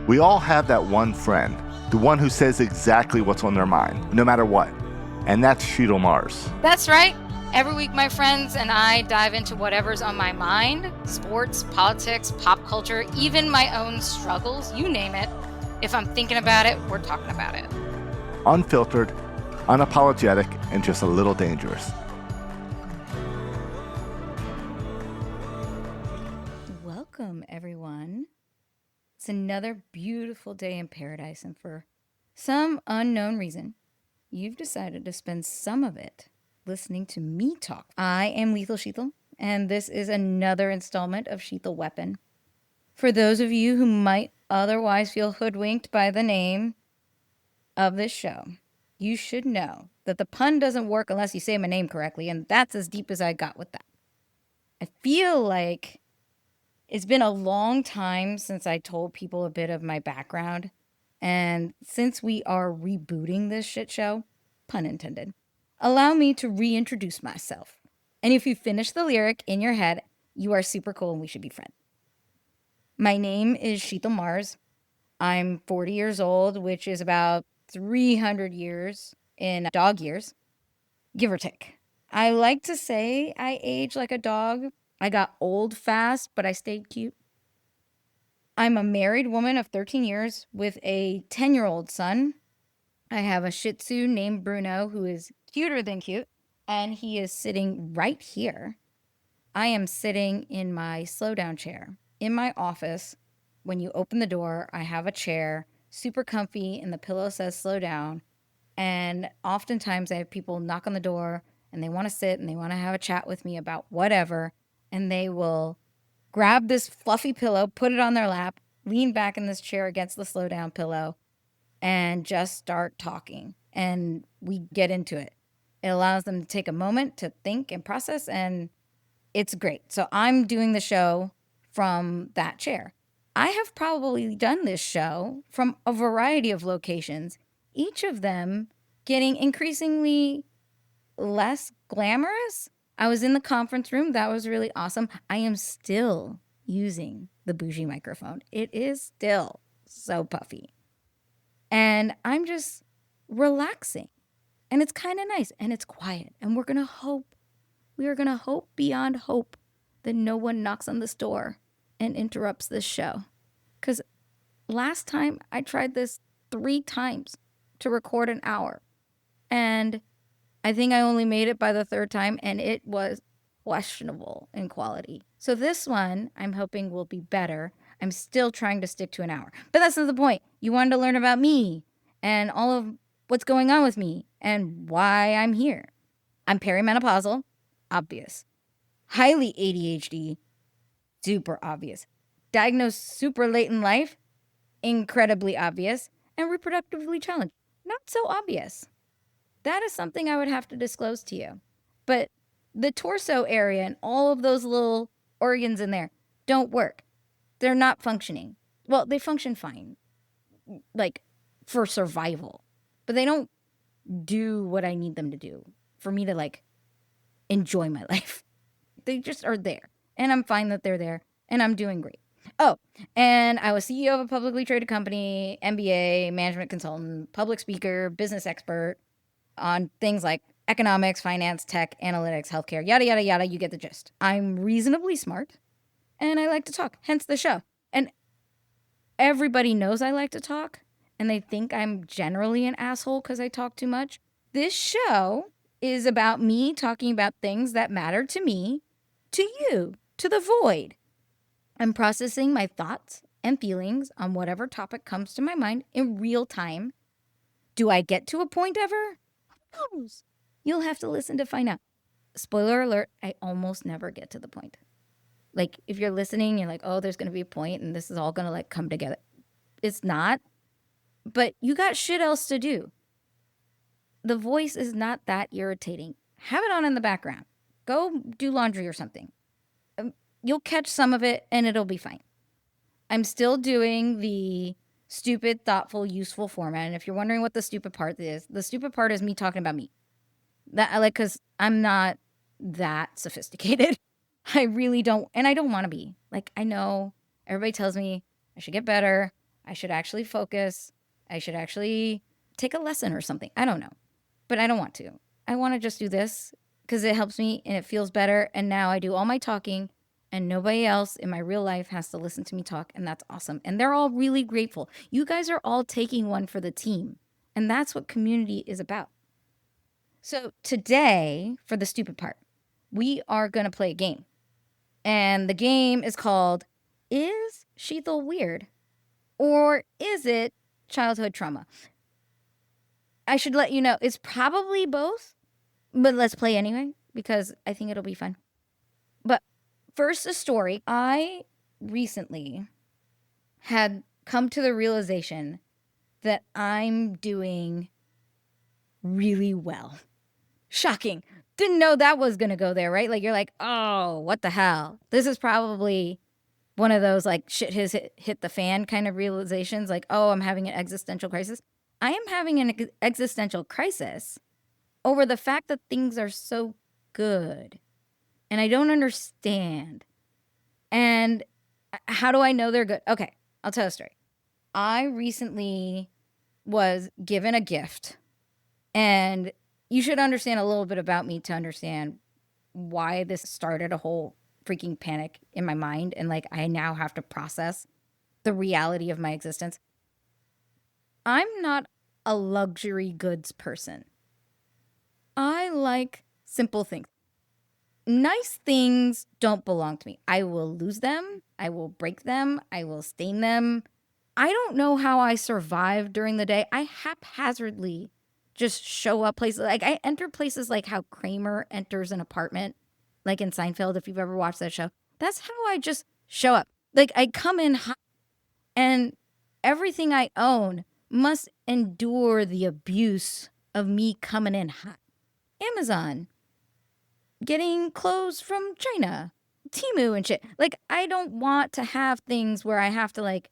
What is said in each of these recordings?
We all have that one friend, the one who says exactly what's on their mind, no matter what. And that's Shital Mars. That's right. Every week, my friends and I dive into whatever's on my mind: sports, politics, pop culture, even my own struggles, you name it. If I'm thinking about it, we're talking about it. Unfiltered, unapologetic, and just a little dangerous. Welcome, everyone. It's another beautiful day in paradise, and for some unknown reason, you've decided to spend some of it listening to me talk. I am Lethal Shital, and this is another installment of Shital Weapon. For those of you who might otherwise feel hoodwinked by the name of this show, you should know that the pun doesn't work unless you say my name correctly, and that's as deep as I got with that. I feel like it's been a long time since I told people a bit of my background, and since we are rebooting this shit show, pun intended, allow me to reintroduce myself. And if you finish the lyric in your head, you are super cool and we should be friends. My name is Shital Mars. I'm 40 years old, which is about 300 years in dog years, give or take. I like to say I age like a dog. I got old fast, but I stayed cute. I'm a married woman of 13 years with a 10-year-old son. I have a Shih Tzu named Bruno who is cuter than cute, and he is sitting right here. I am sitting in my slow down chair in my office. When you open the door, I have a chair, super comfy, and the pillow says slow down. And oftentimes I have people knock on the door and they want to sit and they want to have a chat with me about whatever, and they will grab this fluffy pillow, put it on their lap, lean back in this chair against the slow down pillow, and just start talking. And we get into it. It allows them to take a moment to think and process, and it's great. So I'm doing the show from that chair. I have probably done this show from a variety of locations, each of them getting increasingly less glamorous. I was in the conference room. That was really awesome. I am still using the bougie microphone. It is still so puffy. And I'm just relaxing. And it's kind of nice and it's quiet. And we are going to hope beyond hope that no one knocks on this door and interrupts this show. Because last time I tried this 3 times to record an hour. And I think I only made it by the 3rd time, and it was questionable in quality. So this one, I'm hoping will be better. I'm still trying to stick to an hour. But that's not the point. You wanted to learn about me and all of what's going on with me and why I'm here. I'm perimenopausal, obvious. Highly ADHD, super obvious. Diagnosed super late in life, incredibly obvious. And reproductively challenged, not so obvious. That is something I would have to disclose to you. But the torso area and all of those little organs in there don't work. They're not functioning. Well, they function fine, like for survival, but they don't do what I need them to do for me to like enjoy my life. They just are there, and I'm fine that they're there, and I'm doing great. Oh, and I was CEO of a publicly traded company, MBA, management consultant, public speaker, business expert on things like economics, finance, tech, analytics, healthcare, yada, yada, yada. You get the gist. I'm reasonably smart and I like to talk, hence the show. And everybody knows I like to talk and they think I'm generally an asshole because I talk too much. This show is about me talking about things that matter to me, to you, to the void. I'm processing my thoughts and feelings on whatever topic comes to my mind in real time. Do I get to a point ever? Who knows? You'll have to listen to find out. Spoiler alert, I almost never get to the point. Like, if you're listening, you're like, oh, there's going to be a point and this is all going to like come together. It's not. But you got shit else to do. The voice is not that irritating. Have it on in the background. Go do laundry or something. You'll catch some of it and it'll be fine. I'm still doing the stupid, thoughtful, useful format. And if you're wondering what the stupid part is, the stupid part is me talking about me. That I like, because I'm not that sophisticated. I really don't, and I don't want to be. Like, I know everybody tells me I should get better. I should actually focus. I should actually take a lesson or something. I don't know. But I don't want to. I want to just do this because it helps me and it feels better. And now I do all my talking and nobody else in my real life has to listen to me talk. And that's awesome. And they're all really grateful. You guys are all taking one for the team. And that's what community is about. So today, for the stupid part, we are going to play a game. And the game is called, Is Shital Weird? Or is it childhood trauma? I should let you know, it's probably both, but let's play anyway because I think it'll be fun. But first, a story. I recently had come to the realization that I'm doing really well. Shocking. Didn't know that was going to go there, right? Like, you're like, oh, what the hell? This is probably one of those like shit has hit the fan kind of realizations. Like, oh, I'm having an existential crisis. I am having an existential crisis over the fact that things are so good and I don't understand. And how do I know they're good? Okay, I'll tell a story. I recently was given a gift, and you should understand a little bit about me to understand why this started a whole freaking panic in my mind. And like, I now have to process the reality of my existence. I'm not a luxury goods person. I like simple things. Nice things don't belong to me. I will lose them. I will break them. I will stain them. I don't know how I survive during the day. I haphazardly just show up places. Like, I enter places like how Kramer enters an apartment, like in Seinfeld, if you've ever watched that show. That's how I just show up. Like, I come in hot, and everything I own must endure the abuse of me coming in hot. Amazon, getting clothes from China, Temu and shit. Like, I don't want to have things where I have to like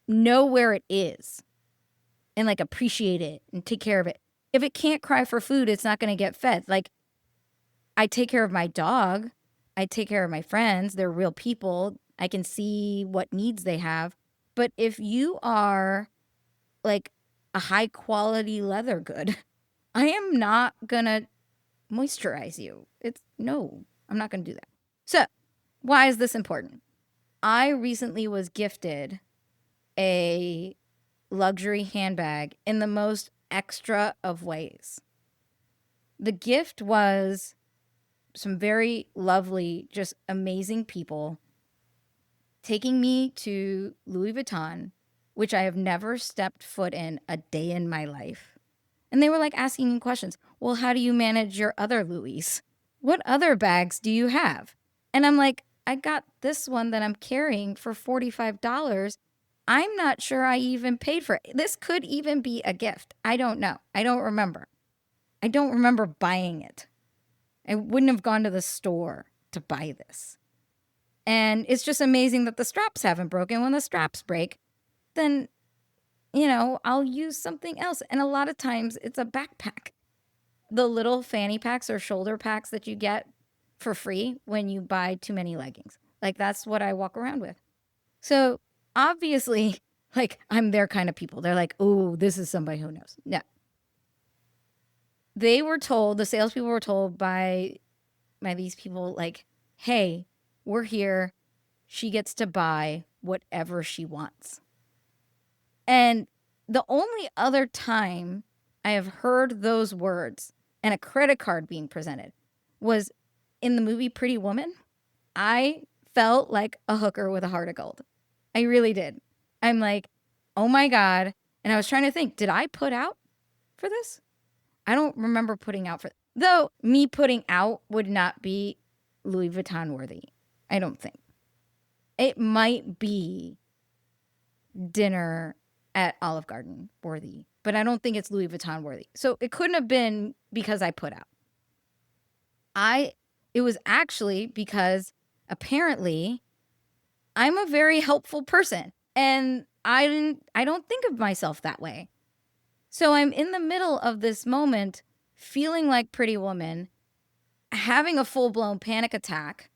know where it is and like appreciate it and take care of it. If it can't cry for food, it's not going to get fed. Like, I take care of my dog. I take care of my friends. They're real people. I can see what needs they have. But if you are like a high quality leather good, I am not going to moisturize you. No, I'm not going to do that. So why is this important? I recently was gifted a luxury handbag in the most extra of ways. The gift was some very lovely, just amazing people taking me to Louis Vuitton, which I have never stepped foot in a day in my life. And they were like asking me questions. Well, how do you manage your other Louis? What other bags do you have? And I'm like, I got this one that I'm carrying for $45. I'm not sure I even paid for it. This could even be a gift. I don't know. I don't remember. I don't remember buying it. I wouldn't have gone to the store to buy this. And it's just amazing that the straps haven't broken. When the straps break, then, I'll use something else. And a lot of times it's a backpack. The little fanny packs or shoulder packs that you get for free when you buy too many leggings. Like, that's what I walk around with. So obviously, like, I'm their kind of people. They're like, oh, this is somebody who knows. No. They were told, the salespeople were told by these people, like, hey, we're here. She gets to buy whatever she wants. And the only other time I have heard those words and a credit card being presented was in the movie Pretty Woman. I felt like a hooker with a heart of gold. I really did. I'm like, oh my God. And I was trying to think, did I put out for this? I don't remember putting out for, though me putting out would not be Louis Vuitton worthy. I don't think. It might be dinner at Olive Garden worthy, but I don't think it's Louis Vuitton worthy. So it couldn't have been because I put out. It was actually because apparently I'm a very helpful person, and I don't think of myself that way. So I'm in the middle of this moment, feeling like Pretty Woman, having a full-blown panic attack,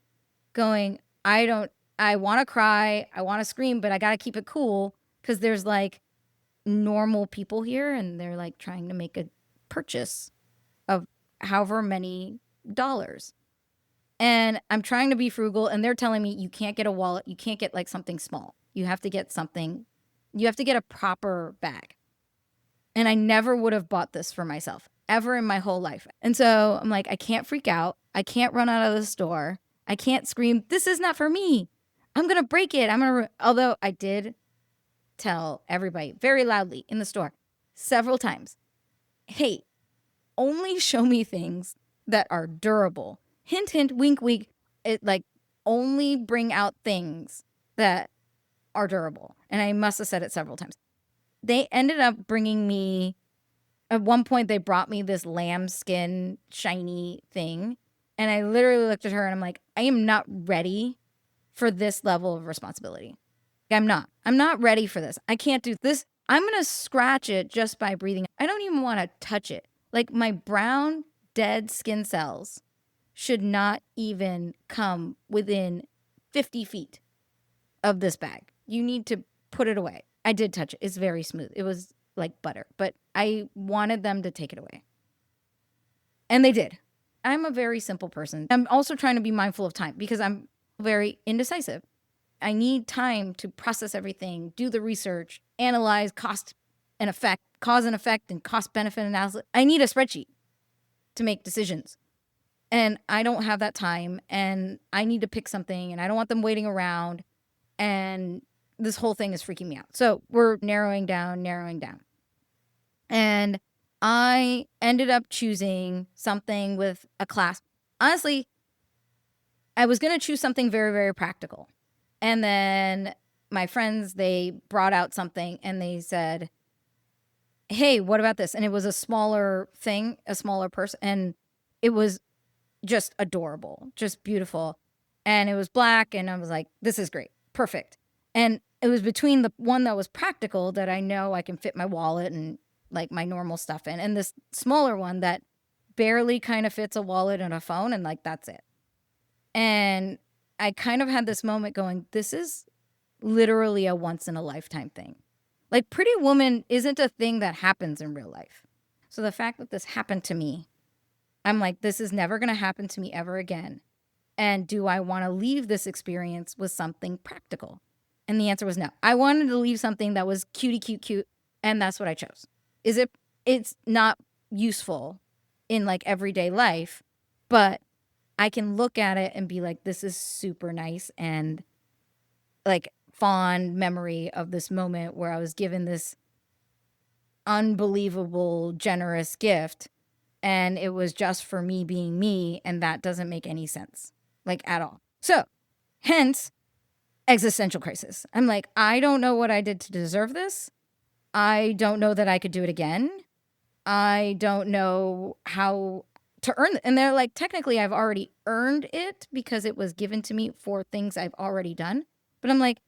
going, I don't I want to cry, I want to scream, but I got to keep it cool because there's like normal people here and they're like trying to make a purchase of however many dollars. And I'm trying to be frugal and they're telling me you can't get a wallet, you can't get like something small. You have to get something, you have to get a proper bag. And I never would have bought this for myself ever in my whole life. And so I'm like, I can't freak out. I can't run out of the store. I can't scream, this is not for me. I'm going to break it. Although I did tell everybody very loudly in the store several times, hey, only show me things that are durable. Hint, hint, wink, wink. It like only bring out things that are durable. And I must have said it several times. They ended up bringing me, at one point they brought me this lambskin shiny thing. And I literally looked at her and I'm like, I am not ready for this level of responsibility. I'm not ready for this. I can't do this. I'm going to scratch it just by breathing. I don't even want to touch it. Like my brown dead skin cells should not even come within 50 feet of this bag. You need to put it away. I did touch it. It's very smooth. It was like butter, but I wanted them to take it away. And they did. I'm a very simple person. I'm also trying to be mindful of time because I'm very indecisive. I need time to process everything, do the research, analyze cause and effect, and cost benefit analysis. I need a spreadsheet to make decisions. And I don't have that time and I need to pick something and I don't want them waiting around. And this whole thing is freaking me out. So we're narrowing down. And I ended up choosing something with a class. Honestly, I was going to choose something very, very practical. And then my friends, they brought out something and they said, hey, what about this? And it was a smaller thing, a smaller purse. And it was just adorable, just beautiful. And it was black. And I was like, this is great. Perfect. And it was between the one that was practical that I know I can fit my wallet and like my normal stuff in, and this smaller one that barely kind of fits a wallet and a phone. And like, that's it. And I kind of had this moment going, this is literally a once in a lifetime thing. Like Pretty Woman isn't a thing that happens in real life. So the fact that this happened to me, I'm like, this is never going to happen to me ever again. And do I want to leave this experience with something practical? And the answer was no. I wanted to leave something that was cute. And that's what I chose. It's not useful in like everyday life, but I can look at it and be like, this is super nice and like fond memory of this moment where I was given this unbelievable, generous gift. And it was just for me being me. And that doesn't make any sense, like at all. So hence existential crisis. I'm like, I don't know what I did to deserve this. I don't know that I could do it again. I don't know how to earn it. And they're like, technically I've already earned it because it was given to me for things I've already done. But I'm like,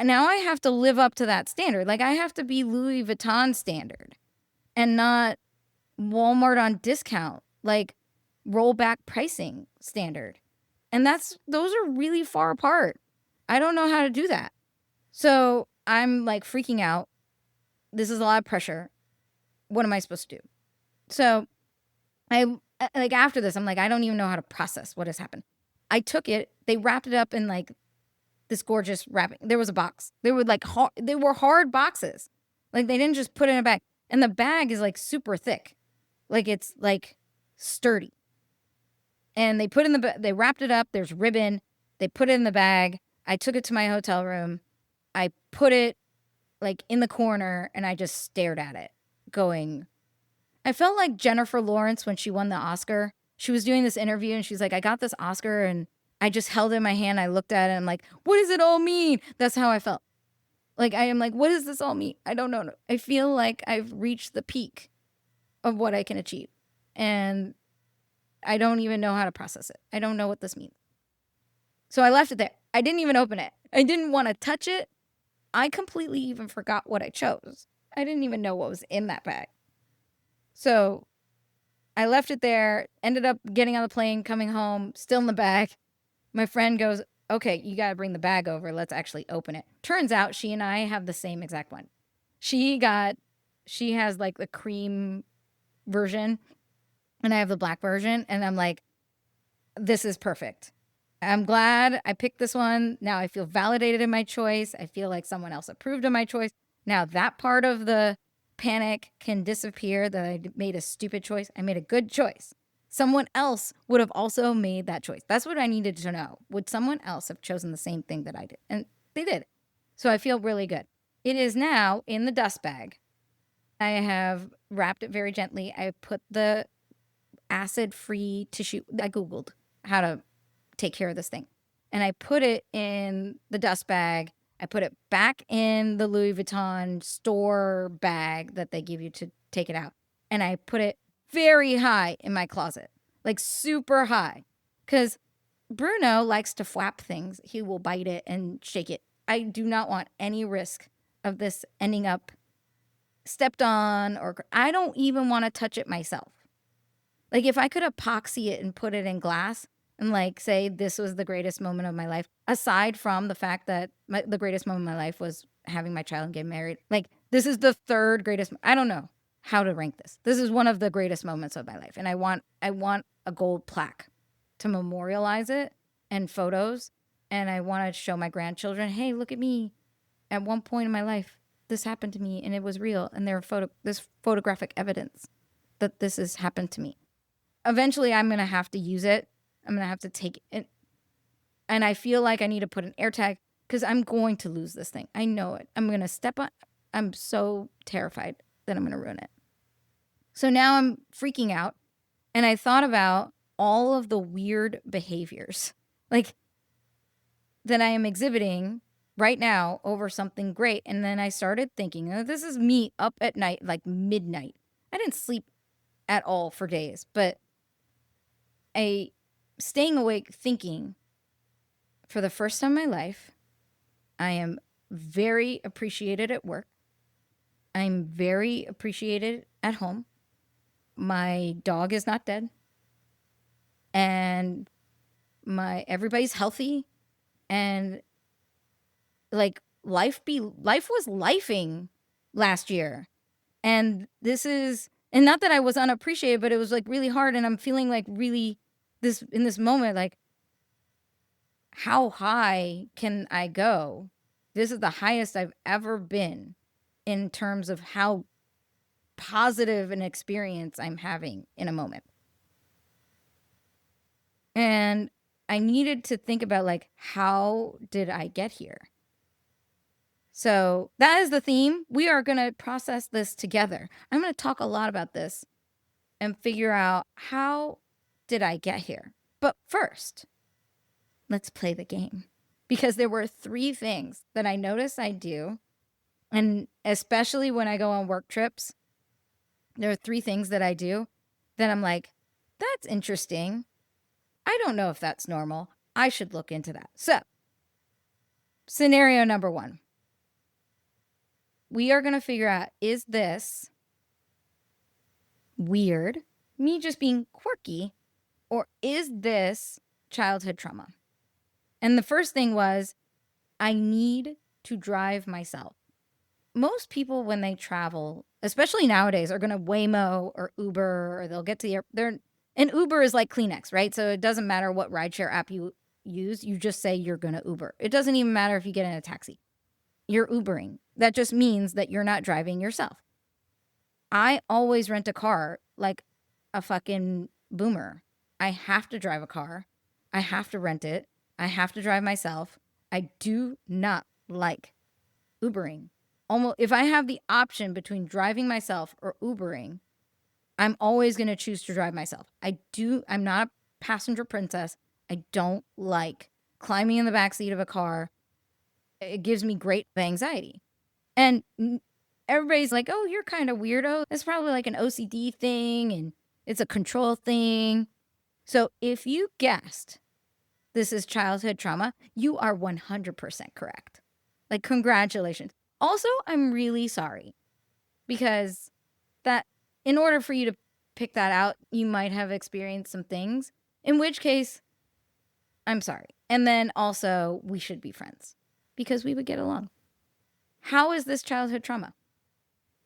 now I have to live up to that standard. Like I have to be Louis Vuitton standard and not Walmart on discount, like rollback pricing standard. And those are really far apart. I don't know how to do that. So I'm like freaking out. This is a lot of pressure. What am I supposed to do? So I like after this, I'm like, I don't even know how to process what has happened. I took it. They wrapped it up in like this gorgeous wrapping. There was a box. They were like they were hard boxes. Like they didn't just put it in a bag. And the bag is like super thick. Like it's like sturdy. And they put in they wrapped it up. There's ribbon. They put it in the bag. I took it to my hotel room. I put it like in the corner and I just stared at it going, I felt like Jennifer Lawrence when she won the Oscar. She was doing this interview and she's like, I got this Oscar and I just held it in my hand. I looked at it and I'm like, what does it all mean? That's how I felt. Like, I am like, what does this all mean? I don't know. I feel like I've reached the peak of what I can achieve. And I don't even know how to process it. I don't know what this means. So I left it there. I didn't even open it. I didn't want to touch it. I completely even forgot what I chose. I didn't even know what was in that bag. So I left it there, ended up getting on the plane, coming home, still in the bag. My friend goes, okay, you got to bring the bag over. Let's actually open it. Turns out she and I have the same exact one. She has like the cream version and I have the black version. And I'm like, this is perfect. I'm glad I picked this one. Now I feel validated in my choice. I feel like someone else approved of my choice. Now that part of the panic can disappear that I made a stupid choice. I made a good choice. Someone else would have also made that choice. That's what I needed to know. Would someone else have chosen the same thing that I did? And they did. So I feel really good. It is now in the dust bag. I have wrapped it very gently. I put the acid-free tissue. I Googled how to take care of this thing. And I put it in the dust bag. I put it back in the Louis Vuitton store bag that they give you to take it out. And I put it very high in my closet, like super high. Because Bruno likes to flap things. He will bite it and shake it. I do not want any risk of this ending up stepped on, or I don't even want to touch it myself. Like if I could epoxy it and put it in glass and like say this was the greatest moment of my life, aside from the fact that the greatest moment of my life was having my child and getting married, like this is the third greatest. I don't know how to rank this. This is one of the greatest moments of my life. And I want a gold plaque to memorialize it and photos. And I want to show my grandchildren, hey, look at me. At one point in my life, this happened to me and it was real. And there's photographic evidence that this has happened to me. Eventually, I'm going to have to use it. I'm going to have to take it. And I feel like I need to put an air tag because I'm going to lose this thing. I know it. I'm going to step on. I'm so terrified that I'm going to ruin it. So now I'm freaking out. And I thought about all of the weird behaviors like that I am exhibiting right now over something great. And then I started thinking, oh, this is me up at night, like midnight. I didn't sleep at all for days, but staying awake thinking for the first time in my life, I am very appreciated at work. I'm very appreciated at home. My dog is not dead. And everybody's healthy. And like life was lifing last year. And and not that I was unappreciated, but it was like really hard. And I'm feeling like really in this moment, like how high can I go? This is the highest I've ever been in terms of how positive an experience I'm having in a moment. And I needed to think about like, how did I get here? So that is the theme. We are going to process this together. I'm going to talk a lot about this and figure out how did I get here? But first, let's play the game. Because there were 3 things that I noticed I do, and especially when I go on work trips, there are 3 things that I do that I'm like, that's interesting. I don't know if that's normal. I should look into that. So, scenario number 1. We are going to figure out, is this weird, me just being quirky, or is this childhood trauma? And the first thing was, I need to drive myself. Most people, when they travel, especially nowadays, are going to Waymo or Uber, or they'll get to the airport. And Uber is like Kleenex, right? So it doesn't matter what rideshare app you use. You just say you're going to Uber. It doesn't even matter if you get in a taxi. You're Ubering. That just means that you're not driving yourself. I always rent a car like a fucking boomer. I have to drive a car. I have to rent it. I have to drive myself. I do not like Ubering. Almost, if I have the option between driving myself or Ubering, I'm always going to choose to drive myself. I'm not a passenger princess. I don't like climbing in the backseat of a car. It gives me great anxiety. And everybody's like, oh, you're kind of weirdo. It's probably like an OCD thing and it's a control thing. So if you guessed this is childhood trauma, you are 100% correct. Like, congratulations. Also, I'm really sorry because that in order for you to pick that out, you might have experienced some things, in which case I'm sorry. And then also, we should be friends because we would get along. How is this childhood trauma?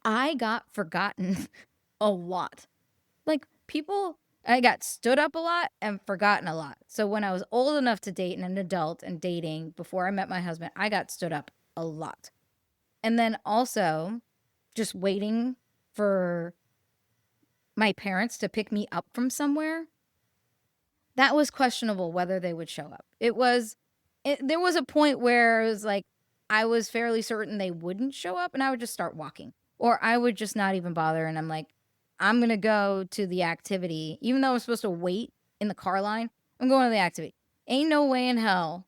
I got forgotten a lot. Like, I got stood up a lot and forgotten a lot. So when I was old enough to date and an adult and dating before I met my husband, I got stood up a lot. And then also just waiting for my parents to pick me up from somewhere. That was questionable whether they would show up. There was a point where it was like, I was fairly certain they wouldn't show up and I would just start walking. Or I would just not even bother. And I'm like, I'm going to go to the activity. Even though I was supposed to wait in the car line, I'm going to the activity. Ain't no way in hell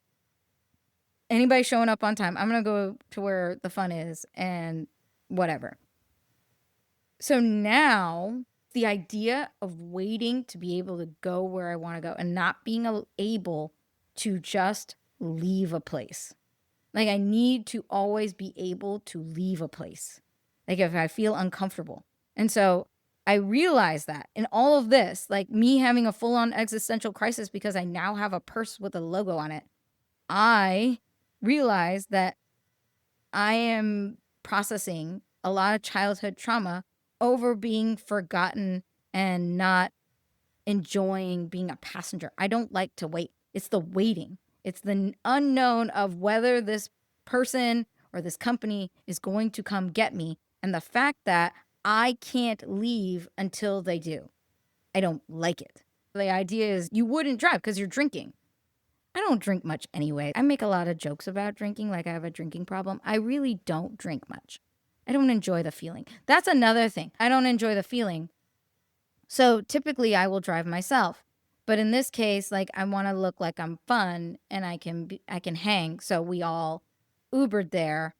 anybody showing up on time. I'm going to go to where the fun is and whatever. So now the idea of waiting to be able to go where I want to go and not being able to just leave a place. Like, I need to always be able to leave a place. Like, if I feel uncomfortable. And so I realized that in all of this, like me having a full-on existential crisis because I now have a purse with a logo on it, I realized that I am processing a lot of childhood trauma over being forgotten and not enjoying being a passenger. I don't like to wait. It's the waiting. It's the unknown of whether this person or this company is going to come get me, and the fact that I can't leave until they do. I don't like it. The idea is you wouldn't drive because you're drinking. I don't drink much anyway. I make a lot of jokes about drinking, like I have a drinking problem. I really don't drink much. I don't enjoy the feeling. That's another thing. I don't enjoy the feeling. So typically I will drive myself. But in this case, like, I want to look like I'm fun and I can hang. So we all Ubered there.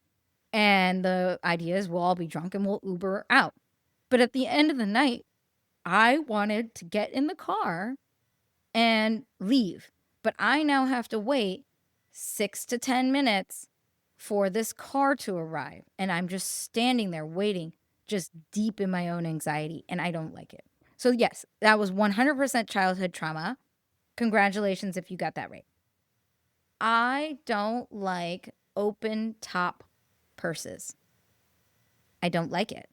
And the idea is we'll all be drunk and we'll Uber out. But at the end of the night, I wanted to get in the car and leave. But I now have to wait 6 to 10 minutes for this car to arrive. And I'm just standing there waiting, just deep in my own anxiety. And I don't like it. So yes, that was 100% childhood trauma. Congratulations if you got that right. I don't like open top purses. I don't like it.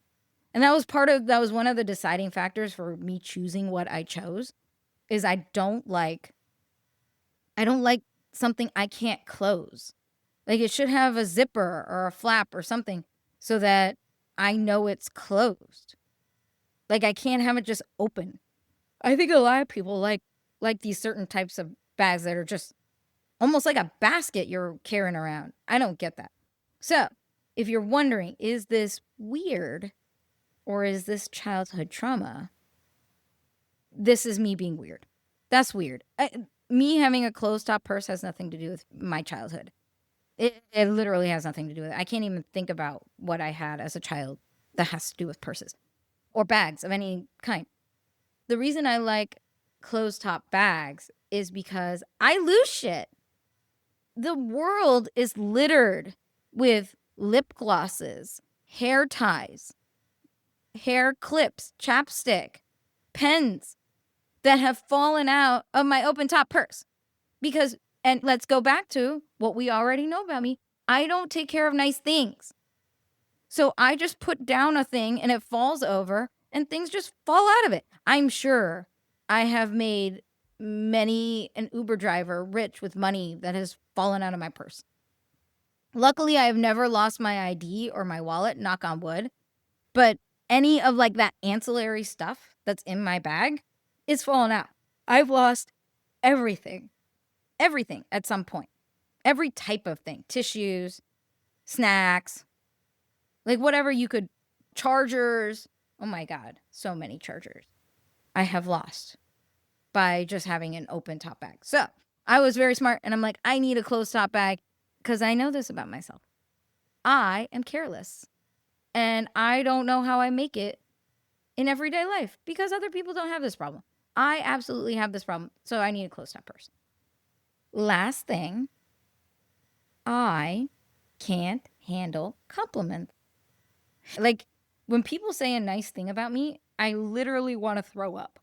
And that was one of the deciding factors for me choosing what I chose, is I don't like something I can't close. Like, it should have a zipper or a flap or something so that I know it's closed. Like, I can't have it just open. I think a lot of people like these certain types of bags that are just almost like a basket you're carrying around. I don't get that. So, if you're wondering, is this weird or is this childhood trauma? This is me being weird. That's weird. Me having a closed-top purse has nothing to do with my childhood. It literally has nothing to do with it. I can't even think about what I had as a child that has to do with purses or bags of any kind. The reason I like closed-top bags is because I lose shit. The world is littered with lip glosses, hair ties, hair clips, chapstick, pens that have fallen out of my open top purse. And let's go back to what we already know about me. I don't take care of nice things. So I just put down a thing and it falls over and things just fall out of it. I'm sure I have made many an Uber driver rich with money that has fallen out of my purse. Luckily, I have never lost my ID or my wallet, knock on wood. But any of like that ancillary stuff that's in my bag is fallen out. I've lost everything at some point. Every type of thing, tissues, snacks, like whatever you could, chargers. Oh my God, so many chargers I have lost by just having an open top bag. So I was very smart and I'm like, I need a closed top bag because I know this about myself. I am careless and I don't know how I make it in everyday life because other people don't have this problem. I absolutely have this problem. So I need a closed top purse. Last thing, I can't handle compliments. Like, when people say a nice thing about me, I literally want to throw up.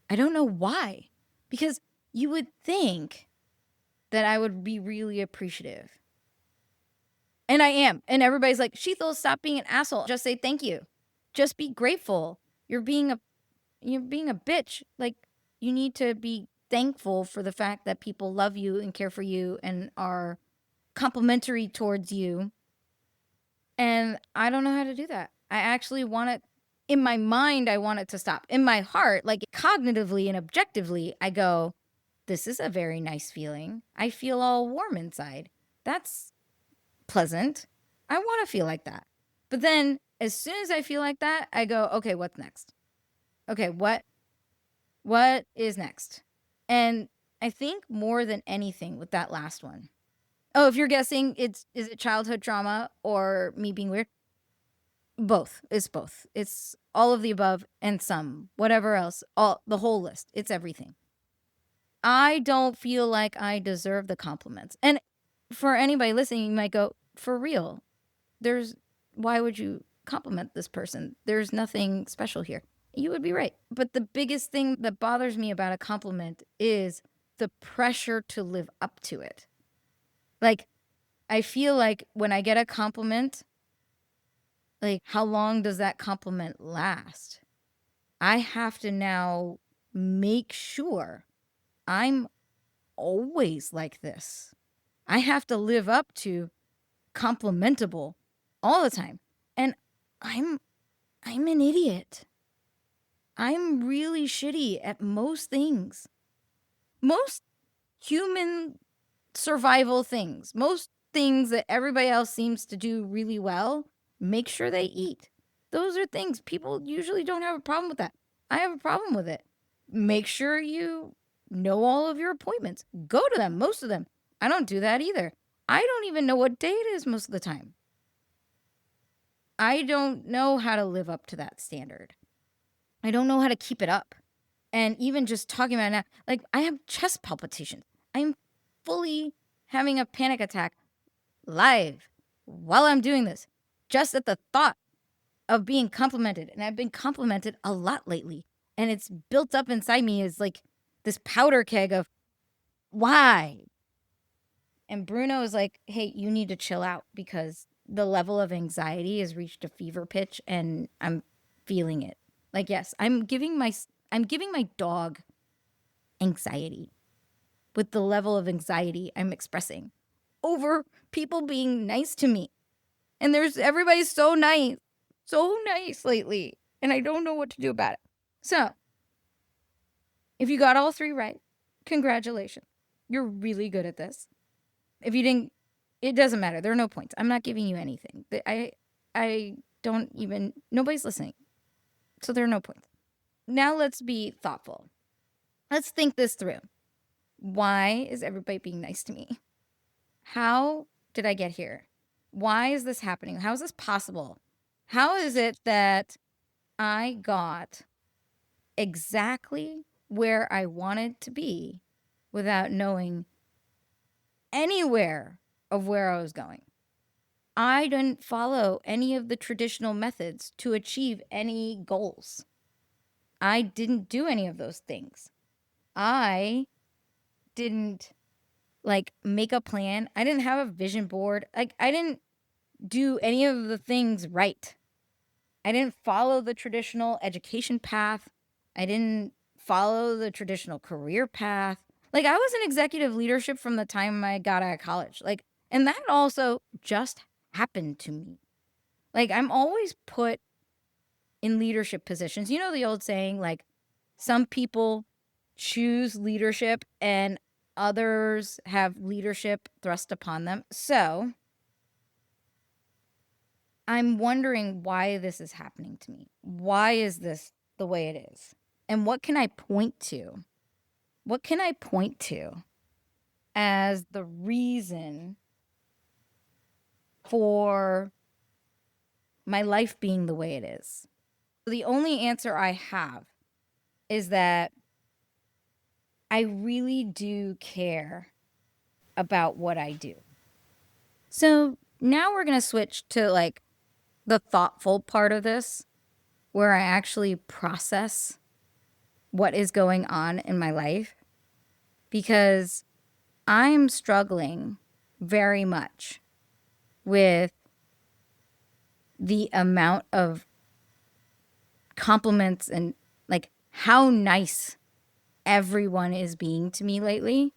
I don't know why. Because you would think that I would be really appreciative. And I am. And everybody's like, Shital, stop being an asshole. Just say thank you. Just be grateful. You're being a bitch. Like, you need to be thankful for the fact that people love you and care for you and are complimentary towards you. And I don't know how to do that. I actually want it in my mind. I want it to stop. In my heart, like cognitively and objectively, I go, this is a very nice feeling. I feel all warm inside. That's pleasant. I want to feel like that. But then as soon as I feel like that, I go, okay, what's next? Okay, what is next? And I think more than anything with that last one. Oh, if you're guessing, is it childhood trauma or me being weird? Both. It's both. It's all of the above and some, whatever else, the whole list. It's everything. I don't feel like I deserve the compliments. And for anybody listening, you might go, for real, why would you compliment this person? There's nothing special here. You would be right. But the biggest thing that bothers me about a compliment is the pressure to live up to it. Like, I feel like when I get a compliment, like, how long does that compliment last? I have to now make sure I'm always like this. I have to live up to complimentable all the time. And I'm an idiot. I'm really shitty at most things. Most human survival things. Most things that everybody else seems to do really well, make sure they eat. Those are things people usually don't have a problem with that. I have a problem with it. Make sure you know all of your appointments. Go to them, most of them. I don't do that either. I don't even know what day it is most of the time. I don't know how to live up to that standard. I don't know how to keep it up. And even just talking about it now, like, I have chest palpitations. I'm fully having a panic attack live while I'm doing this, just at the thought of being complimented. And I've been complimented a lot lately. And it's built up inside me as like this powder keg of why? And Bruno is like, hey, you need to chill out because the level of anxiety has reached a fever pitch and I'm feeling it. Like, yes, I'm giving my dog anxiety with the level of anxiety I'm expressing over people being nice to me. And everybody's so nice lately. And I don't know what to do about it. So, if you got all three right, congratulations. You're really good at this. If you didn't, it doesn't matter. There are no points. I'm not giving you anything. I don't even, nobody's listening. So there are no points. Now let's be thoughtful. Let's think this through. Why is everybody being nice to me? How did I get here? Why is this happening? How is this possible? How is it that I got exactly where I wanted to be without knowing anywhere of where I was going? I didn't follow any of the traditional methods to achieve any goals. I didn't do any of those things. I didn't make a plan. I didn't have a vision board. I didn't do any of the things right. I didn't follow the traditional education path. I didn't follow the traditional career path. I was in executive leadership from the time I got out of college. And that also just happened to me. I'm always put in leadership positions. You know the old saying, some people choose leadership and others have leadership thrust upon them. So I'm wondering why this is happening to me. Why is this the way it is? And what can I point to? What can I point to as the reason for my life being the way it is? The only answer I have is that I really do care about what I do. So now we're going to switch to the thoughtful part of this, where I actually process what is going on in my life. because I'm struggling very much with the amount of compliments and like how nice everyone is being to me lately,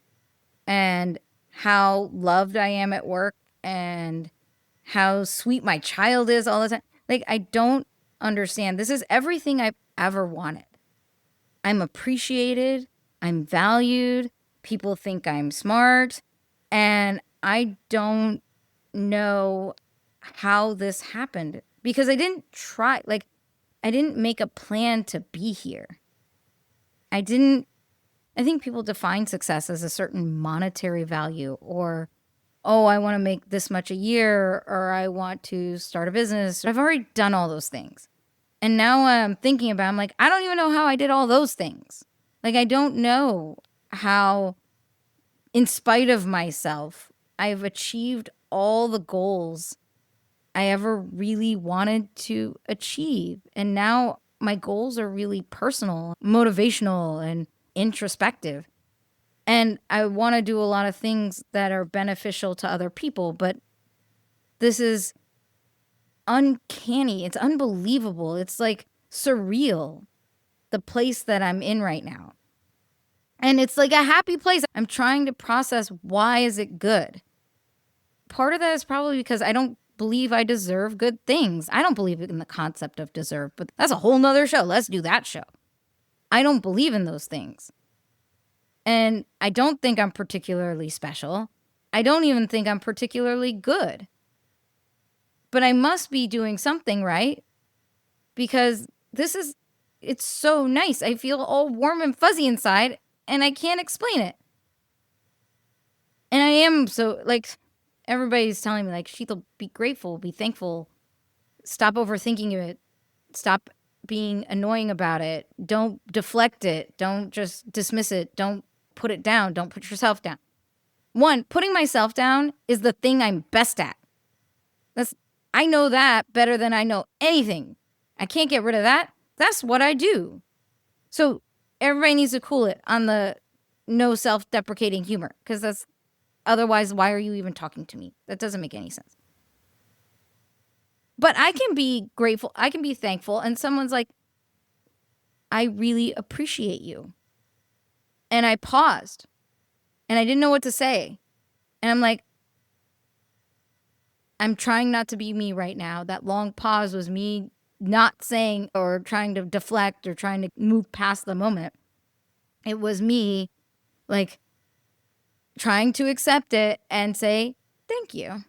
and how loved I am at work, and how sweet my child is all the time. Like, I don't understand. This is everything I've ever wanted. I'm appreciated. I'm valued. People think I'm smart. And I don't know how this happened because I didn't try. Like, I didn't make a plan to be here. I think people define success as a certain monetary value, or, oh, I want to make this much a year, or I want to start a business. I've already done all those things. And now I'm thinking about, I'm like, I don't even know how I did all those things. Like, I don't know how, in spite of myself, I've achieved all the goals I ever really wanted to achieve. And now my goals are really personal, motivational, and introspective. And I want to do a lot of things that are beneficial to other people, but this is uncanny. It's unbelievable. It's like surreal, the place that I'm in right now. And it's like a happy place. I'm trying to process, why is it good? Part of that is probably because I don't believe I deserve good things. I don't believe in the concept of deserve, but that's a whole nother show. Let's do that show. I don't believe in those things. And I don't think I'm particularly special. I don't even think I'm particularly good. But I must be doing something right, because it's so nice. I feel all warm and fuzzy inside, and I can't explain it. And I am so, like, everybody's telling me, like, Shital, be grateful, be thankful, stop overthinking it, stop being annoying about it, don't deflect it, don't just dismiss it, don't put it down, don't put yourself down. One, putting myself down is the thing I'm best at. I know that better than I know anything. I can't get rid of that. That's what I do. So everybody needs to cool it on the no self-deprecating humor, because otherwise, why are you even talking to me? That doesn't make any sense. But I can be grateful. I can be thankful. And someone's like, I really appreciate you. And I paused and I didn't know what to say. And I'm like, I'm trying not to be me right now. That long pause was me not saying or trying to deflect or trying to move past the moment. It was me, like, trying to accept it and say, thank you.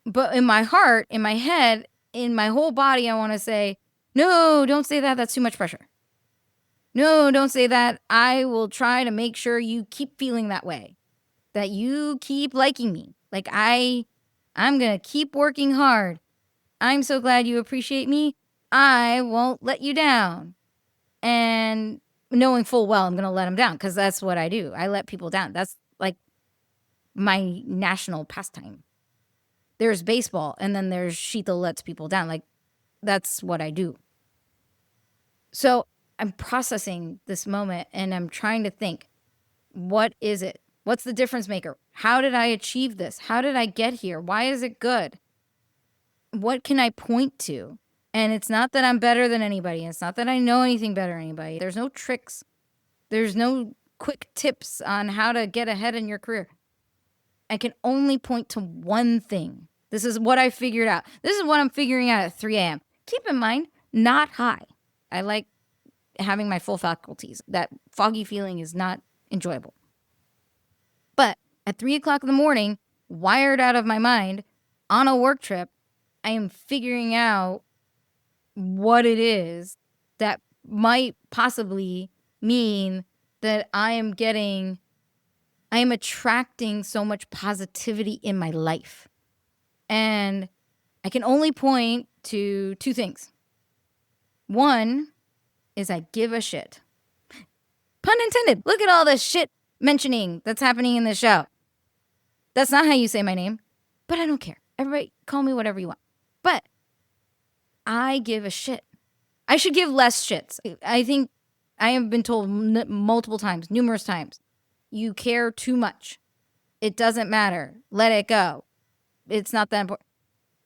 But in my heart, in my head, in my whole body, I want to say, no, don't say that. That's too much pressure. No, don't say that. I will try to make sure you keep feeling that way, that you keep liking me. Like, I'm going to keep working hard. I'm so glad you appreciate me. I won't let you down. And knowing full well I'm going to let them down, because that's what I do. I let people down. That's like my national pastime. There's baseball, and then there's Shital lets people down. Like, that's what I do. So I'm processing this moment, and I'm trying to think, what is it? What's the difference maker? How did I achieve this? How did I get here? Why is it good? What can I point to? And it's not that I'm better than anybody. It's not that I know anything better than anybody. There's no tricks. There's no quick tips on how to get ahead in your career. I can only point to one thing. This is what I figured out. This is what I'm figuring out at 3 a.m. Keep in mind, not high. I like having my full faculties. That foggy feeling is not enjoyable. But at 3 o'clock in the morning, wired out of my mind, on a work trip, I am figuring out what it is that might possibly mean that I am attracting so much positivity in my life. And I can only point to 2 things. One is I give a shit. Pun intended. Look at all the shit mentioning that's happening in this show. That's not how you say my name, but I don't care. Everybody call me whatever you want. But I give a shit. I should give less shits. I think I have been told multiple times, numerous times, You care too much. It doesn't matter. Let it go. It's not that important.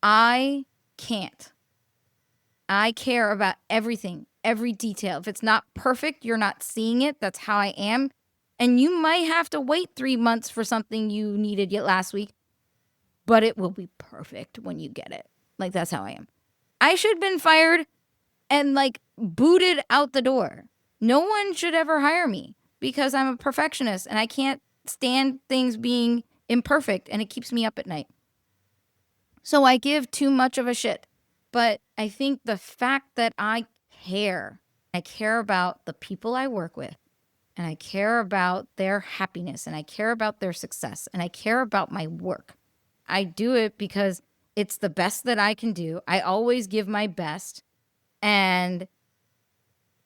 I can't. I care about everything, every detail. If it's not perfect, you're not seeing it. That's how I am. And you might have to wait 3 months for something you needed yet last week, but it will be perfect when you get it. Like, that's how I am. I should have been fired and like booted out the door. No one should ever hire me because I'm a perfectionist and I can't stand things being imperfect, and it keeps me up at night. So I give too much of a shit. But I think the fact that I care about the people I work with, and I care about their happiness, and I care about their success, and I care about my work. I do it because it's the best that I can do. I always give my best, and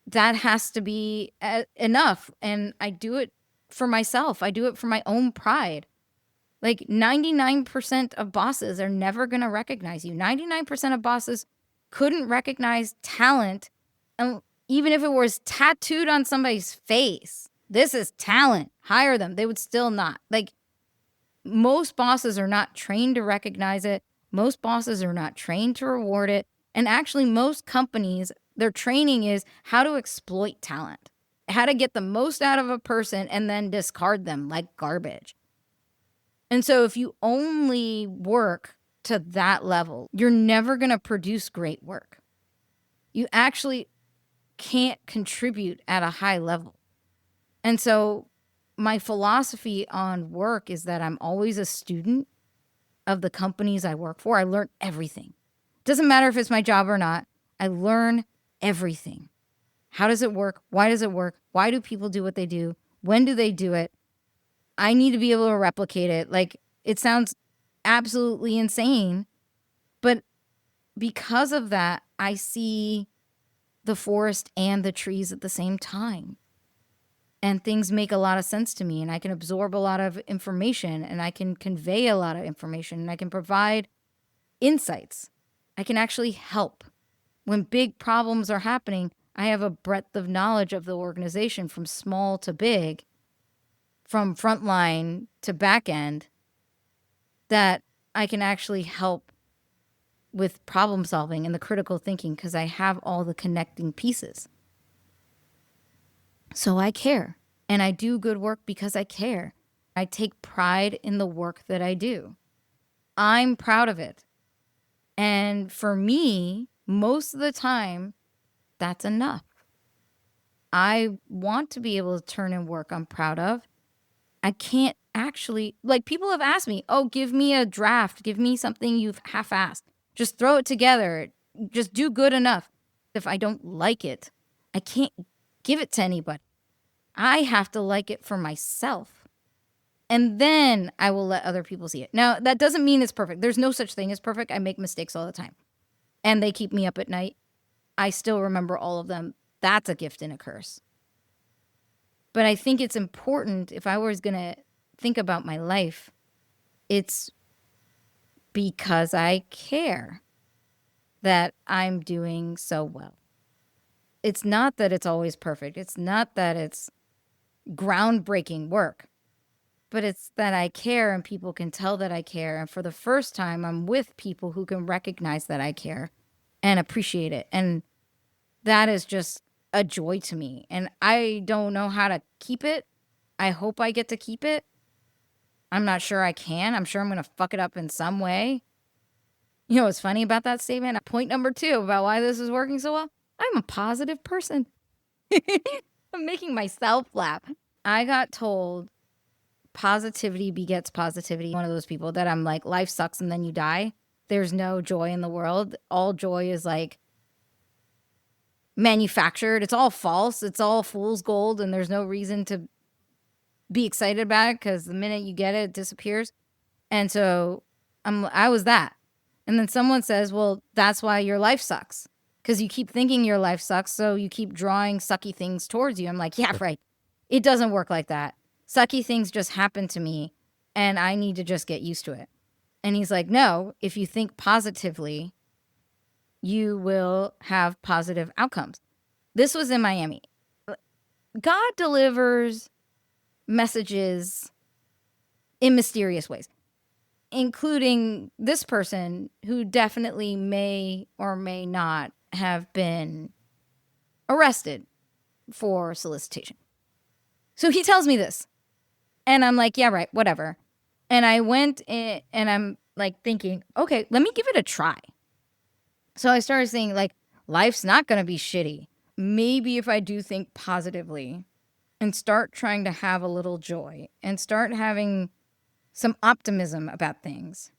that has to be enough. And I do it for myself. I do it for my own pride. Like 99% of bosses are never going to recognize you. 99% of bosses couldn't recognize talent, even if it was tattooed on somebody's face. This is talent. Hire them. They would still not. Like, most bosses are not trained to recognize it. Most bosses are not trained to reward it. And actually, most companies, their training is how to exploit talent, how to get the most out of a person and then discard them like garbage. And so if you only work to that level, you're never going to produce great work. You actually can't contribute at a high level. And so my philosophy on work is that I'm always a student of the companies I work for. I learn everything. Doesn't matter if it's my job or not. I learn everything. How does it work? Why does it work? Why do people do what they do? When do they do it? I need to be able to replicate it. Like, it sounds absolutely insane, but because of that, I see the forest and the trees at the same time. And things make a lot of sense to me, and I can absorb a lot of information, and I can convey a lot of information, and I can provide insights. I can actually help. When big problems are happening, I have a breadth of knowledge of the organization from small to big, from frontline to back end, that I can actually help with problem solving and the critical thinking because I have all the connecting pieces. So I care, and I do good work because I care. I take pride in the work that I do. I'm proud of it. And for me, most of the time, that's enough. I want to be able to turn in work I'm proud of. I can't actually, like, people have asked me, oh, give me a draft, give me something you've half-assed. Just throw it together. Just do good enough. If I don't like it, I can't give it to anybody. I have to like it for myself. And then I will let other people see it. Now, that doesn't mean it's perfect. There's no such thing as perfect. I make mistakes all the time. And they keep me up at night. I still remember all of them. That's a gift and a curse. But I think it's important, if I was going to think about my life, it's because I care that I'm doing so well. It's not that it's always perfect. It's not that it's groundbreaking work. But it's that I care and people can tell that I care. And for the first time, I'm with people who can recognize that I care and appreciate it. And that is just a joy to me. And I don't know how to keep it. I hope I get to keep it. I'm not sure I can. I'm sure I'm going to fuck it up in some way. You know what's funny about that statement? Point number 2 about why this is working so well. I'm a positive person. I'm making myself laugh. I got told positivity begets positivity. One of those people that I'm like, life sucks and then you die. There's no joy in the world. All joy is like manufactured. It's all false. It's all fool's gold, and there's no reason to be excited about it because the minute you get it, it disappears. And so I was that. And then someone says, well, that's why your life sucks, because you keep thinking your life sucks, so you keep drawing sucky things towards you. I'm like, yeah, right. It doesn't work like that. Sucky things just happen to me, and I need to just get used to it. And he's like, no, if you think positively, you will have positive outcomes. This was in Miami. God delivers messages in mysterious ways, including this person who definitely may or may not have been arrested for solicitation. So he tells me this, and I'm like, yeah, right, whatever. And I went in, and I'm like thinking, okay, let me give it a try. So I started saying, like, life's not going to be shitty. Maybe if I do think positively and start trying to have a little joy and start having some optimism about things,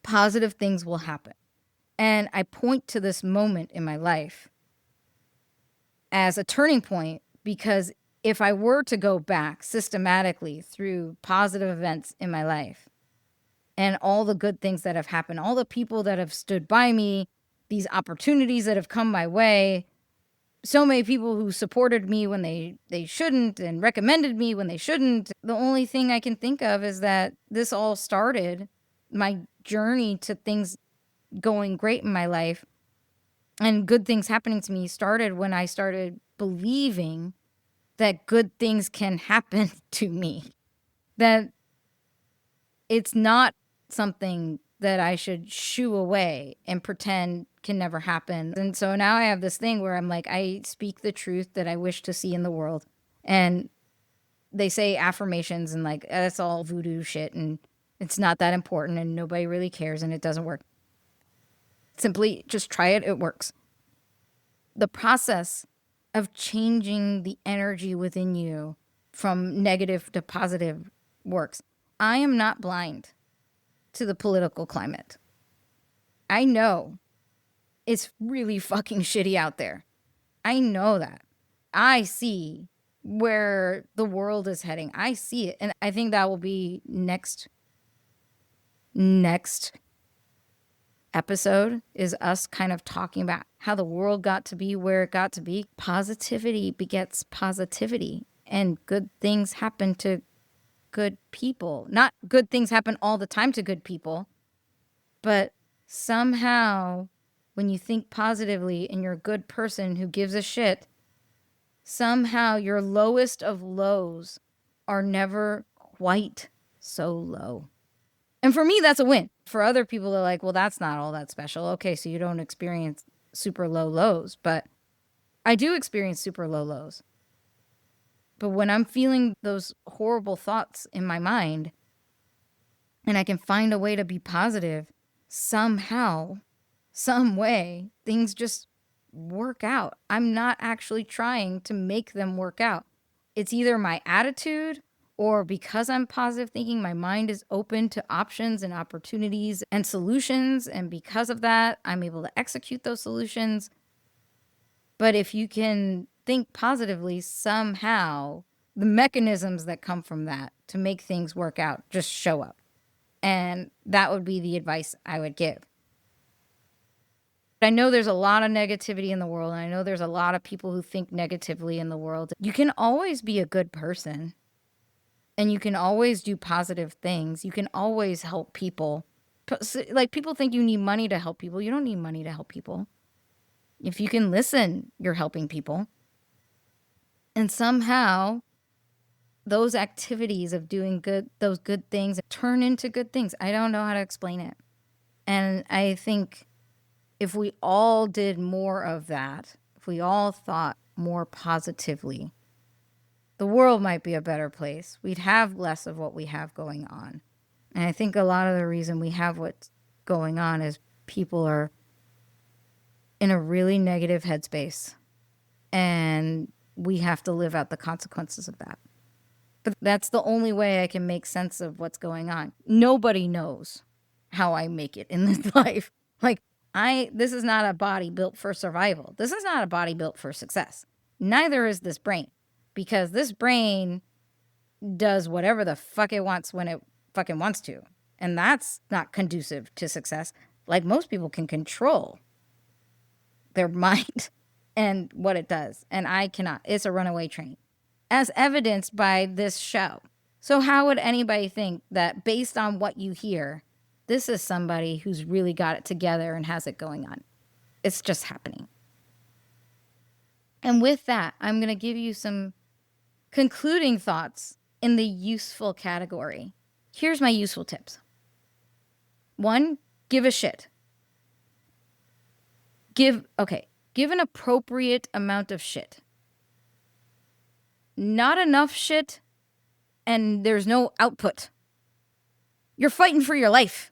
positive things will happen. And I point to this moment in my life as a turning point, because if I were to go back systematically through positive events in my life and all the good things that have happened, all the people that have stood by me, these opportunities that have come my way, so many people who supported me when they shouldn't and recommended me when they shouldn't. The only thing I can think of is that this all started, my journey to things going great in my life and good things happening to me started when I started believing that good things can happen to me. That it's not something that I should shoo away and pretend can never happen. And so now I have this thing where I'm like, I speak the truth that I wish to see in the world. And they say affirmations and like, that's all voodoo shit and it's not that important and nobody really cares and it doesn't work. Simply just try it. It works. The process of changing the energy within you from negative to positive works. I am not blind to the political climate. I know it's really fucking shitty out there. I know that. I see where the world is heading. I see it. And I think that will be next episode is us kind of talking about how the world got to be where it got to be. Positivity begets positivity and good things happen to good people. Not good things happen all the time to good people, but somehow when you think positively and you're a good person who gives a shit, somehow your lowest of lows are never quite so low. And for me, that's a win. For other people, they're like, well, that's not all that special. Okay, so you don't experience super low lows, but I do experience super low lows. But when I'm feeling those horrible thoughts in my mind and I can find a way to be positive, somehow, some way, things just work out. I'm not actually trying to make them work out. It's either my attitude or because I'm positive thinking, my mind is open to options and opportunities and solutions. And because of that, I'm able to execute those solutions. But if you can think positively, somehow the mechanisms that come from that to make things work out just show up. And that would be the advice I would give. I know there's a lot of negativity in the world. And I know there's a lot of people who think negatively in the world. You can always be a good person. And you can always do positive things. You can always help people. Like, people think you need money to help people. You don't need money to help people. If you can listen, you're helping people. And somehow, those activities of doing good, those good things, turn into good things. I don't know how to explain it. And I think if we all did more of that, if we all thought more positively, the world might be a better place. We'd have less of what we have going on. And I think a lot of the reason we have what's going on is people are in a really negative headspace. And we have to live out the consequences of that. But that's the only way I can make sense of what's going on. Nobody knows how I make it in this life. Like, this is not a body built for survival. This is not a body built for success. Neither is this brain. Because this brain does whatever the fuck it wants when it fucking wants to. And that's not conducive to success. Like, most people can control their mind and what it does. And I cannot. It's a runaway train. As evidenced by this show. So how would anybody think that based on what you hear, this is somebody who's really got it together and has it going on? It's just happening. And with that, I'm going to give you some Concluding thoughts in the useful category. Here's my useful tips. 1, give a shit. Give an appropriate amount of shit. Not enough shit and there's no output. You're fighting for your life.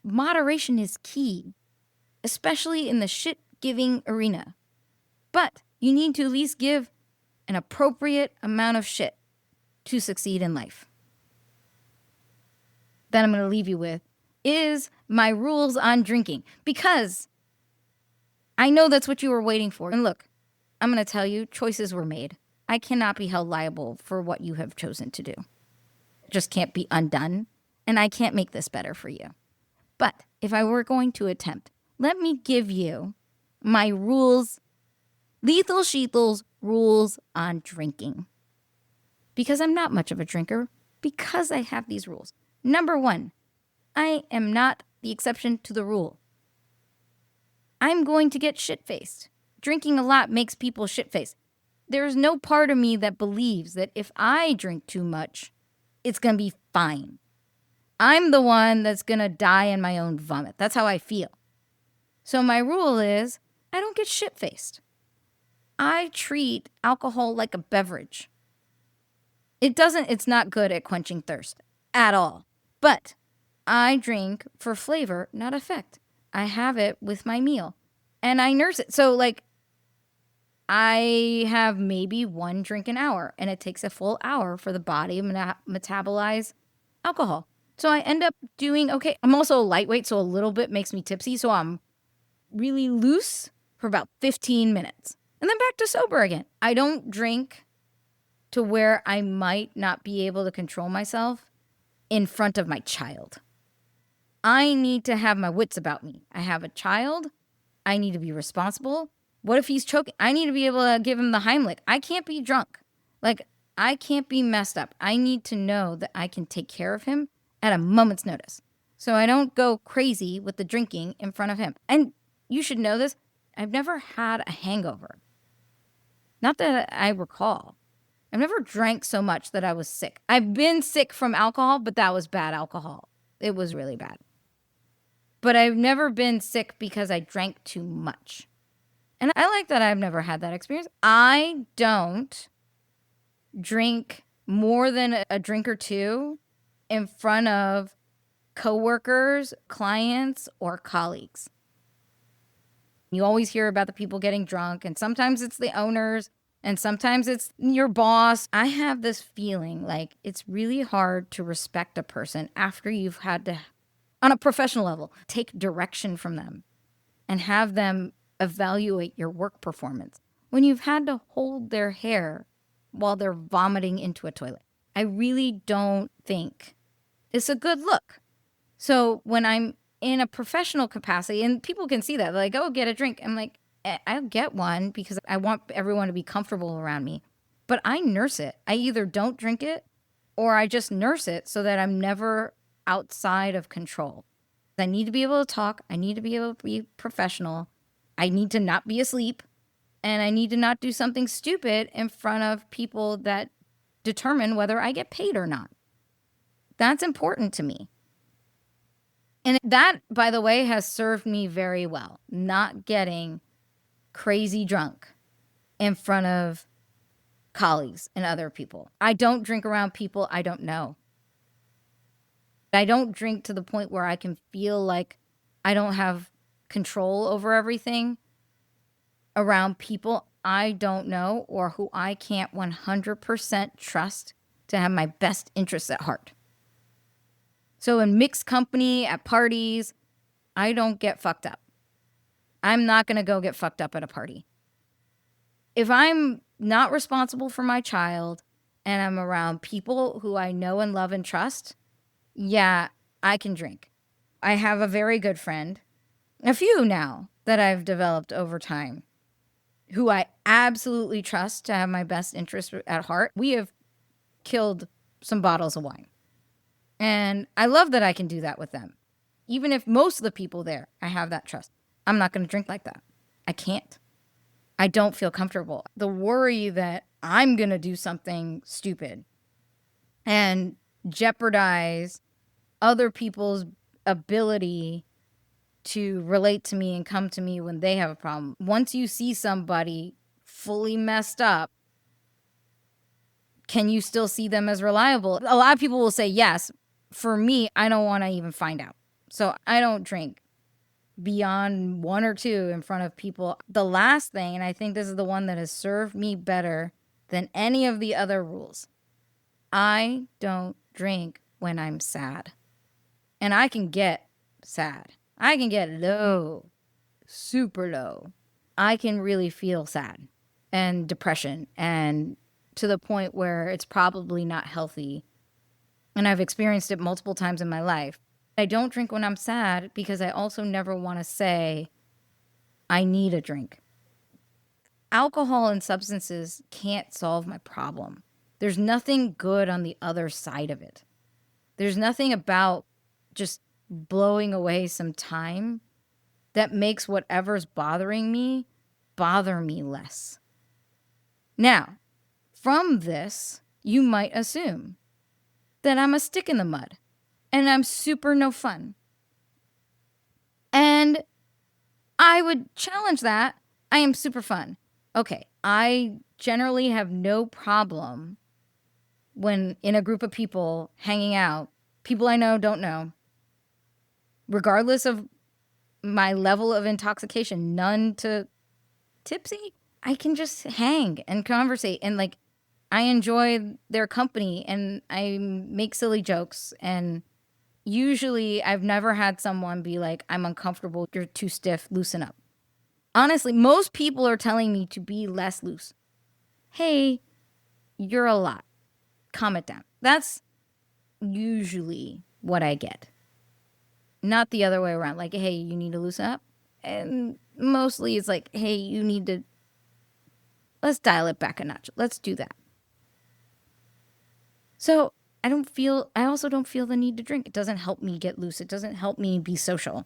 Moderation is key, especially in the shit-giving arena. But you need to at least give an appropriate amount of shit to succeed in life. That I'm going to leave you with is my rules on drinking, because I know that's what you were waiting for. And look, I'm going to tell you, choices were made. I cannot be held liable for what you have chosen to do. It just can't be undone, and I can't make this better for you. But if I were going to attempt, let me give you my rules, Lethal Shital's rules on drinking. Because I'm not much of a drinker, because I have these rules. Number 1, I am not the exception to the rule. I'm going to get shit-faced. Drinking a lot makes people shit-faced. There's no part of me that believes that if I drink too much, it's going to be fine. I'm the one that's going to die in my own vomit. That's how I feel. So my rule is I don't get shit-faced. I treat alcohol like a beverage. It's not good at quenching thirst at all. But I drink for flavor, not effect. I have it with my meal and I nurse it. So I have maybe 1 drink an hour, and it takes a full hour for the body to metabolize alcohol. So I end up doing okay. I'm also a lightweight, so a little bit makes me tipsy. So I'm really loose for about 15 minutes. And then back to sober again. I don't drink to where I might not be able to control myself in front of my child. I need to have my wits about me. I have a child. I need to be responsible. What if he's choking? I need to be able to give him the Heimlich. I can't be drunk. I can't be messed up. I need to know that I can take care of him at a moment's notice. So I don't go crazy with the drinking in front of him. And you should know this. I've never had a hangover. Not that I recall. I've never drank so much that I was sick. I've been sick from alcohol, but that was bad alcohol. It was really bad. But I've never been sick because I drank too much. And I like that I've never had that experience. I don't drink more than a drink or two in front of coworkers, clients, or colleagues. You always hear about the people getting drunk, and sometimes it's the owners, and sometimes it's your boss. I have this feeling like it's really hard to respect a person after you've had to, on a professional level, take direction from them and have them evaluate your work performance when you've had to hold their hair while they're vomiting into a toilet. I really don't think it's a good look. So when I'm in a professional capacity, and people can see that, like, oh, get a drink. I'm like, I'll get one because I want everyone to be comfortable around me. But I nurse it. I either don't drink it or I just nurse it so that I'm never outside of control. I need to be able to talk. I need to be able to be professional. I need to not be asleep. And I need to not do something stupid in front of people that determine whether I get paid or not. That's important to me. And that, by the way, has served me very well. Not getting crazy drunk in front of colleagues and other people. I don't drink around people I don't know. I don't drink to the point where I can feel like I don't have control over everything around people I don't know or who I can't 100% trust to have my best interests at heart. So in mixed company, at parties, I don't get fucked up. I'm not going to go get fucked up at a party. If I'm not responsible for my child and I'm around people who I know and love and trust, yeah, I can drink. I have a very good friend, a few now that I've developed over time, who I absolutely trust to have my best interest at heart. We have killed some bottles of wine. And I love that I can do that with them. Even if most of the people there, I have that trust. I'm not going to drink like that. I can't. I don't feel comfortable. The worry that I'm going to do something stupid and jeopardize other people's ability to relate to me and come to me when they have a problem. Once you see somebody fully messed up, can you still see them as reliable? A lot of people will say yes. For me, I don't want to even find out. So I don't drink beyond 1 or 2 in front of people. The last thing, and I think this is the one that has served me better than any of the other rules, I don't drink when I'm sad. And I can get sad. I can get low, super low. I can really feel sad and depression, and to the point where it's probably not healthy. And I've experienced it multiple times in my life. I don't drink when I'm sad because I also never want to say I need a drink. Alcohol and substances can't solve my problem. There's nothing good on the other side of it. There's nothing about just blowing away some time that makes whatever's bothering me bother me less. Now, from this, you might assume that I'm a stick in the mud and I'm super no fun. And I would challenge that. I am super fun. Okay, I generally have no problem when in a group of people hanging out, people I know, don't know, regardless of my level of intoxication, none to tipsy, I can just hang and conversate, and like I enjoy their company and I make silly jokes, and usually I've never had someone be like, I'm uncomfortable, you're too stiff, loosen up. Honestly, most people are telling me to be less loose. Hey, you're a lot. Calm it down. That's usually what I get. Not the other way around. Like, hey, you need to loosen up. And mostly it's like, hey, you need to, let's dial it back a notch. Let's do that. So I also don't feel the need to drink. It doesn't help me get loose. It doesn't help me be social.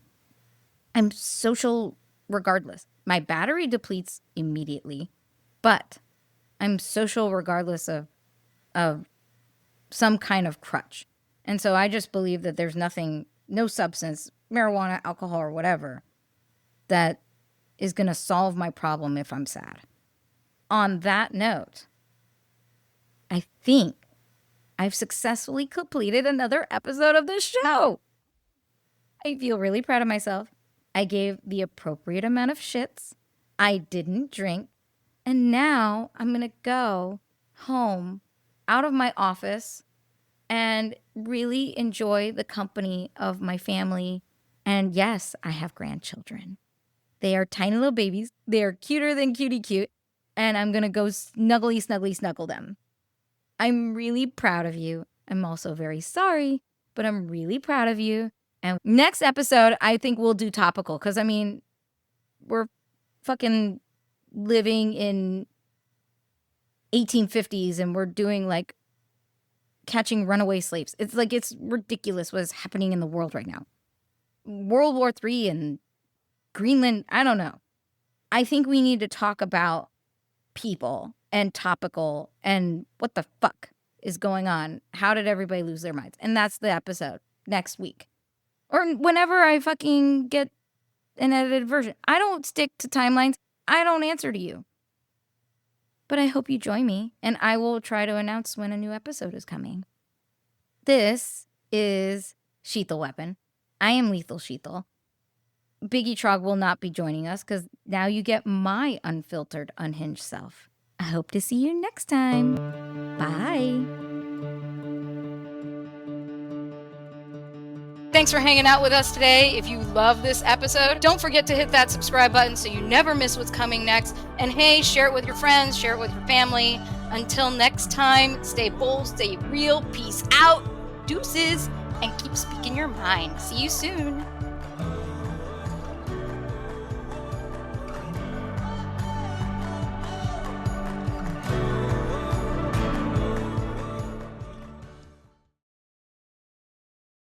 I'm social regardless. My battery depletes immediately, but I'm social regardless of some kind of crutch. And so I just believe that there's nothing, no substance, marijuana, alcohol, or whatever, that is going to solve my problem if I'm sad. On that note, I think I've successfully completed another episode of this show. I feel really proud of myself. I gave the appropriate amount of shits. I didn't drink. And now I'm going to go home out of my office and really enjoy the company of my family. And yes, I have grandchildren. They are tiny little babies. They are cuter than cutie cute. And I'm going to go snuggle them. I'm really proud of you. I'm also very sorry, but I'm really proud of you. And next episode, I think we'll do topical. Because, I mean, we're fucking living in 1850s and we're doing like catching runaway slaves. It's like, it's ridiculous what is happening in the world right now. World War III and Greenland, I don't know. I think we need to talk about people and topical and what the fuck is going on. How did everybody lose their minds? And that's the episode next week. Or whenever I fucking get an edited version. I don't stick to timelines. I don't answer to you. But I hope you join me, and I will try to announce when a new episode is coming. This is Shital Weapon. I am Lethal Shital. Biggie Trog will not be joining us because now you get my unfiltered, unhinged self. I hope to see you next time. Bye. Thanks for hanging out with us today. If you love this episode, don't forget to hit that subscribe button so you never miss what's coming next. And hey, share it with your friends, share it with your family. Until next time, stay bold, stay real, peace out, deuces, and keep speaking your mind. See you soon.